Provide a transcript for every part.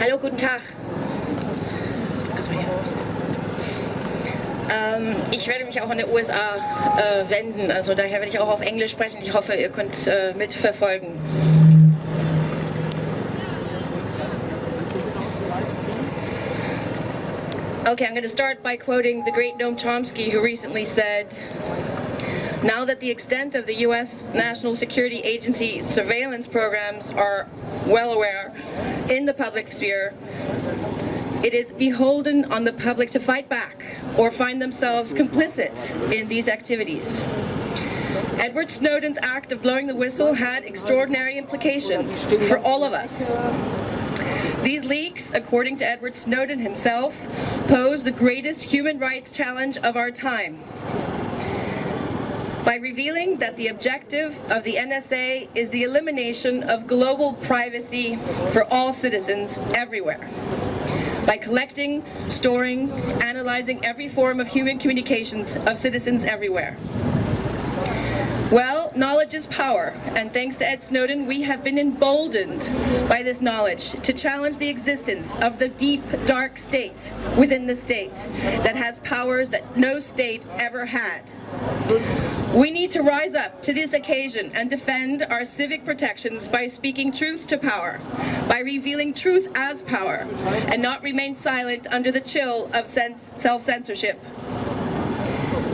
Hallo, guten Tag. Ich werde mich auch an die USA wenden, also daher werde ich auch auf Englisch sprechen. Ich hoffe, ihr könnt mitverfolgen. Okay, I'm going to start by quoting the great Noam Chomsky, who recently said, "Now that the extent of the U.S. National Security Agency surveillance programs are well aware in the public sphere, it is beholden on the public to fight back or find themselves complicit in these activities." Edward Snowden's act of blowing the whistle had extraordinary implications for all of us. These leaks, according to Edward Snowden himself, pose the greatest human rights challenge of our time. By revealing that the objective of the NSA is the elimination of global privacy for all citizens everywhere. By collecting, storing, analyzing every form of human communications of citizens everywhere. Well, knowledge is power, and thanks to Ed Snowden, we have been emboldened by this knowledge to challenge the existence of the deep, dark state within the state that has powers that no state ever had. We need to rise up to this occasion and defend our civic protections by speaking truth to power, by revealing truth as power, and not remain silent under the chill of self-censorship.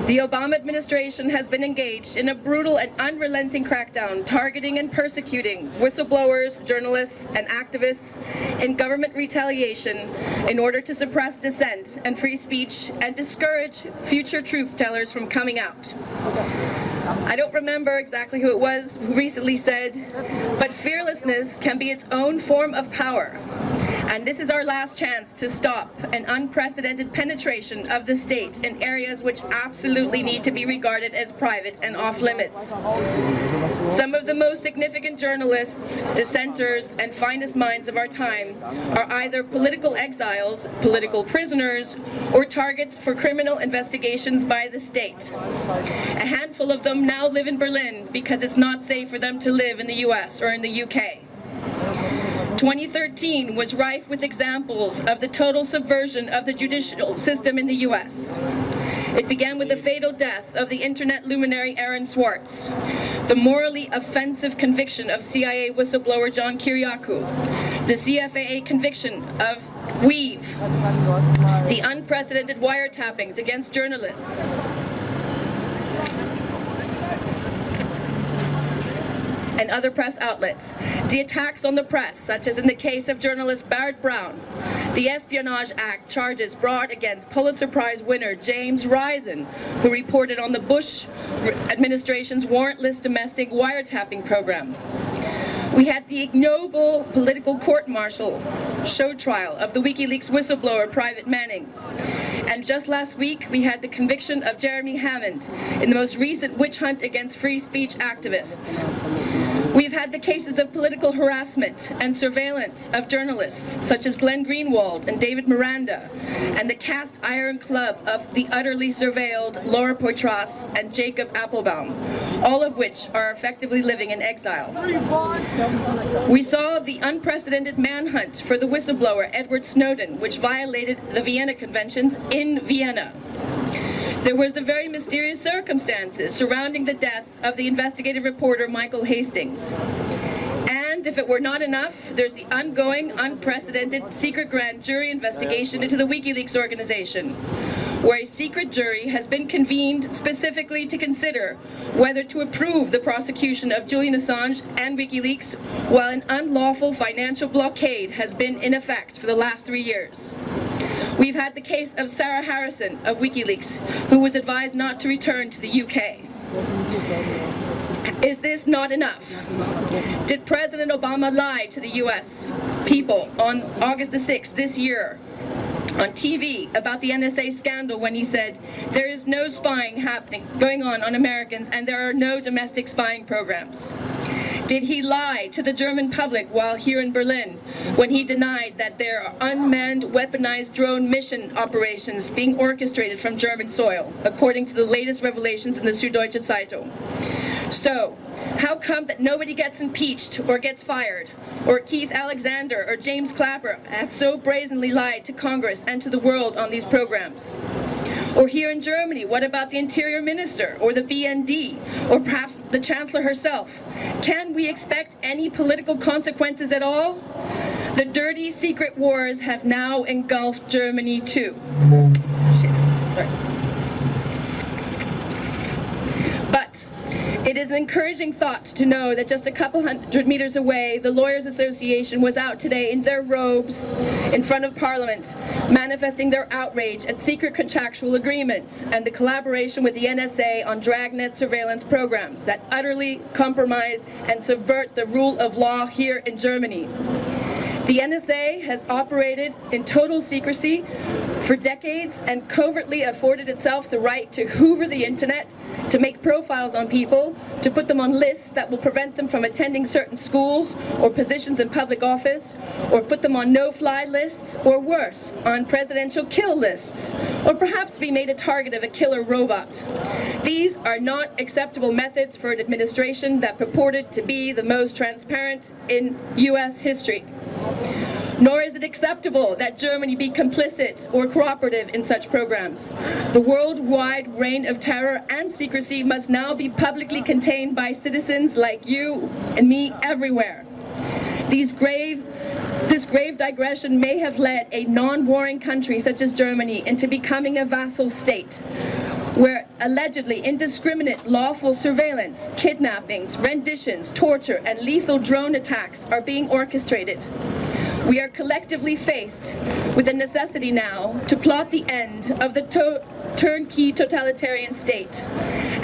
The Obama administration has been engaged in a brutal and unrelenting crackdown targeting and persecuting whistleblowers, journalists, and activists in government retaliation in order to suppress dissent and free speech and discourage future truth tellers from coming out. I don't remember exactly who it was who recently said, but fearlessness can be its own form of power. And this is our last chance to stop an unprecedented penetration of the state in areas which absolutely need to be regarded as private and off limits. Some of the most significant journalists, dissenters, and finest minds of our time are either political exiles, political prisoners, or targets for criminal investigations by the state. A handful of them now live in Berlin because it's not safe for them to live in the US or in the UK. 2013 was rife with examples of the total subversion of the judicial system in the US. It began with the fatal death of the internet luminary Aaron Swartz, the morally offensive conviction of CIA whistleblower John Kiriakou, the CFAA conviction of Weave, the unprecedented wiretappings against journalists, and other press outlets, the attacks on the press, such as in the case of journalist Barrett Brown, the Espionage Act charges brought against Pulitzer Prize winner James Risen, who reported on the Bush administration's warrantless domestic wiretapping program. We had the ignoble political court-martial show trial of the WikiLeaks whistleblower Private Manning. And just last week, we had the conviction of Jeremy Hammond in the most recent witch hunt against free speech activists. We've had the cases of political harassment and surveillance of journalists, such as Glenn Greenwald and David Miranda, and the cast iron club of the utterly surveilled Laura Poitras and Jacob Appelbaum, all of which are effectively living in exile. We saw the unprecedented manhunt for the whistleblower Edward Snowden, which violated the Vienna Conventions in Vienna. There was the very mysterious circumstances surrounding the death of the investigative reporter Michael Hastings. And if it were not enough, there's the ongoing, unprecedented secret grand jury investigation into the WikiLeaks organization, where a secret jury has been convened specifically to consider whether to approve the prosecution of Julian Assange and WikiLeaks while an unlawful financial blockade has been in effect for the last 3 years. We've had the case of Sarah Harrison of WikiLeaks, who was advised not to return to the UK. Is this not enough? Did President Obama lie to the US people on August the 6th this year on TV about the NSA scandal when he said, "There is no spying going on Americans and there are no domestic spying programs"? Did he lie to the German public while here in Berlin when he denied that there are unmanned weaponized drone mission operations being orchestrated from German soil, according to the latest revelations in the Süddeutsche Zeitung? So, how come that nobody gets impeached or gets fired, or Keith Alexander or James Clapper have so brazenly lied to Congress and to the world on these programs? Or here in Germany, what about the Interior Minister or the BND or perhaps the Chancellor herself? Can we expect any political consequences at all? The dirty secret wars have now engulfed Germany too. Shit, sorry. But it is an encouraging thought to know that just a couple hundred meters away, the Lawyers Association was out today in their robes in front of Parliament, manifesting their outrage at secret contractual agreements and the collaboration with the NSA on dragnet surveillance programs that utterly compromise and subvert the rule of law here in Germany. The NSA has operated in total secrecy for decades and covertly afforded itself the right to hoover the internet, to make profiles on people, to put them on lists that will prevent them from attending certain schools or positions in public office, or put them on no-fly lists, or worse, on presidential kill lists, or perhaps be made a target of a killer robot. These are not acceptable methods for an administration that purported to be the most transparent in US history. Nor is it acceptable that Germany be complicit or cooperative in such programs. The worldwide reign of terror and secrecy must now be publicly contained by citizens like you and me everywhere. This grave digression may have led a non-warring country such as Germany into becoming a vassal state, where allegedly indiscriminate lawful surveillance, kidnappings, renditions, torture, and lethal drone attacks are being orchestrated. We are collectively faced with the necessity now to plot the end of the turnkey totalitarian state,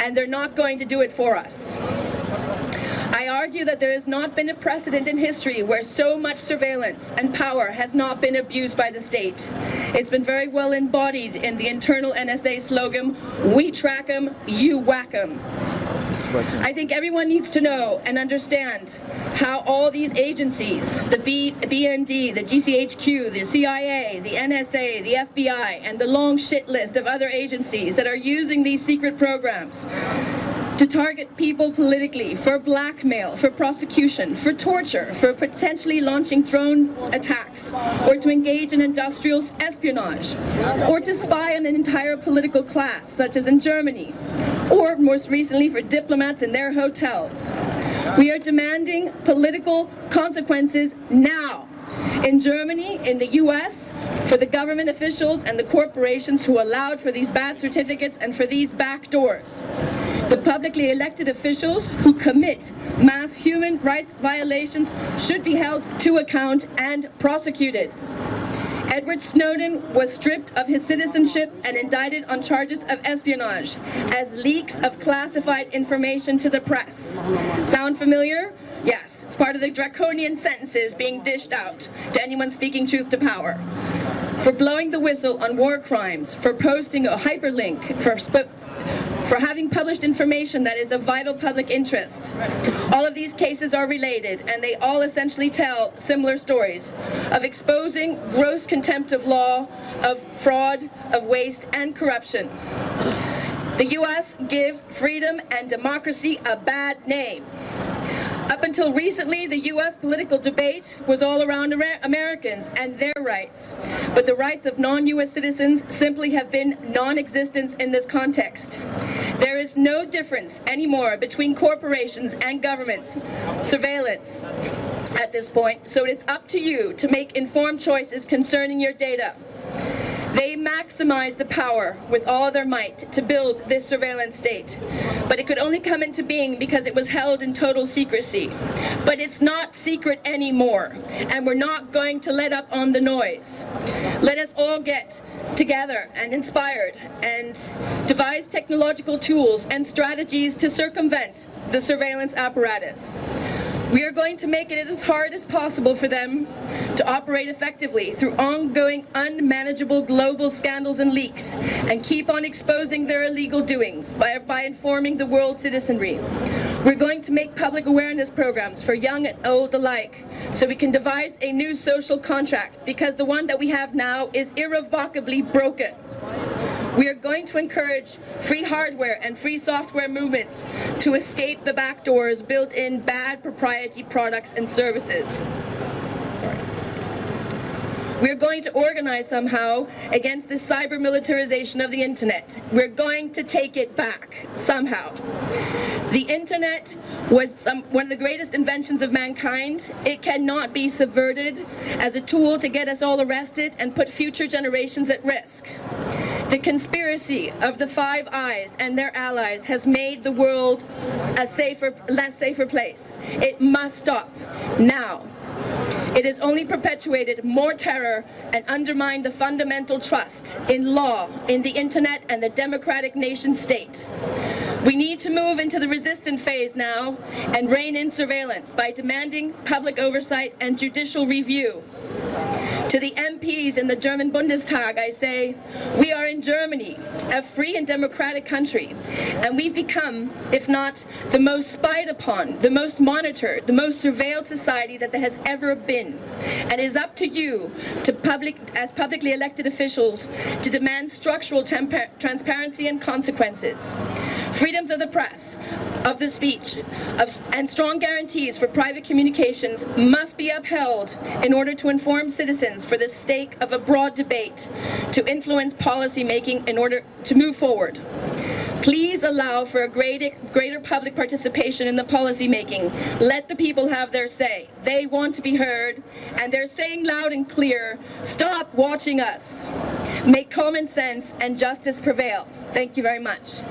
and they're not going to do it for us. I argue that there has not been a precedent in history where so much surveillance and power has not been abused by the state. It's been very well embodied in the internal NSA slogan, "We track 'em, you whack 'em." I think everyone needs to know and understand how all these agencies, the BND, the GCHQ, the CIA, the NSA, the FBI, and the long shit list of other agencies that are using these secret programs to target people politically, for blackmail, for prosecution, for torture, for potentially launching drone attacks, or to engage in industrial espionage, or to spy on an entire political class, such as in Germany, or most recently for diplomats in their hotels. We are demanding political consequences now. In Germany, in the US, for the government officials and the corporations who allowed for these bad certificates and for these backdoors. The publicly elected officials who commit mass human rights violations should be held to account and prosecuted. Edward Snowden was stripped of his citizenship and indicted on charges of espionage as leaks of classified information to the press. Sound familiar? Yes, it's part of the draconian sentences being dished out to anyone speaking truth to power. For blowing the whistle on war crimes, for posting a hyperlink, for having published information that is of vital public interest. All of these cases are related, and they all essentially tell similar stories of exposing gross contempt of law, of fraud, of waste, and corruption. The US gives freedom and democracy a bad name. Up until recently, the US political debate was all around Americans and their rights. But the rights of non-US citizens simply have been non-existent in this context. There is no difference anymore between corporations and governments, surveillance at this point, so it's up to you to make informed choices concerning your data. They maximize the power with all their might to build this surveillance state. But it could only come into being because it was held in total secrecy. But it's not secret anymore, and we're not going to let up on the noise. Let us all get together and inspired and devise technological tools and strategies to circumvent the surveillance apparatus. We are going to make it as hard as possible for them to operate effectively through ongoing unmanageable global scandals and leaks, and keep on exposing their illegal doings by informing the world citizenry. We're going to make public awareness programs for young and old alike, so we can devise a new social contract, because the one that we have now is irrevocably broken. We are going to encourage free hardware and free software movements to escape the backdoors built in bad proprietary products and services. We're going to organize somehow against the cyber militarization of the internet. We're going to take it back somehow. The internet was one of the greatest inventions of mankind. It cannot be subverted as a tool to get us all arrested and put future generations at risk. The conspiracy of the Five Eyes and their allies has made the world a less safer place. It must stop now. It has only perpetuated more terror and undermined the fundamental trust in law, in the internet, and the democratic nation state. We need to move into the resistant phase now and rein in surveillance by demanding public oversight and judicial review. To the MPs in the German Bundestag, I say, we are in Germany, a free and democratic country, and we've become, if not the most spied upon, the most monitored, the most surveilled society that there has ever been. And it is up to you, as publicly elected officials, to demand structural transparency and consequences. Freedoms of the press, of the speech, and strong guarantees for private communications must be upheld in order to inform citizens for the sake of a broad debate, to influence policy making in order to move forward. Please allow for a greater public participation in the policy making. Let the people have their say. They want to be heard, and they're saying loud and clear, stop watching us. Make common sense and justice prevail. Thank you very much.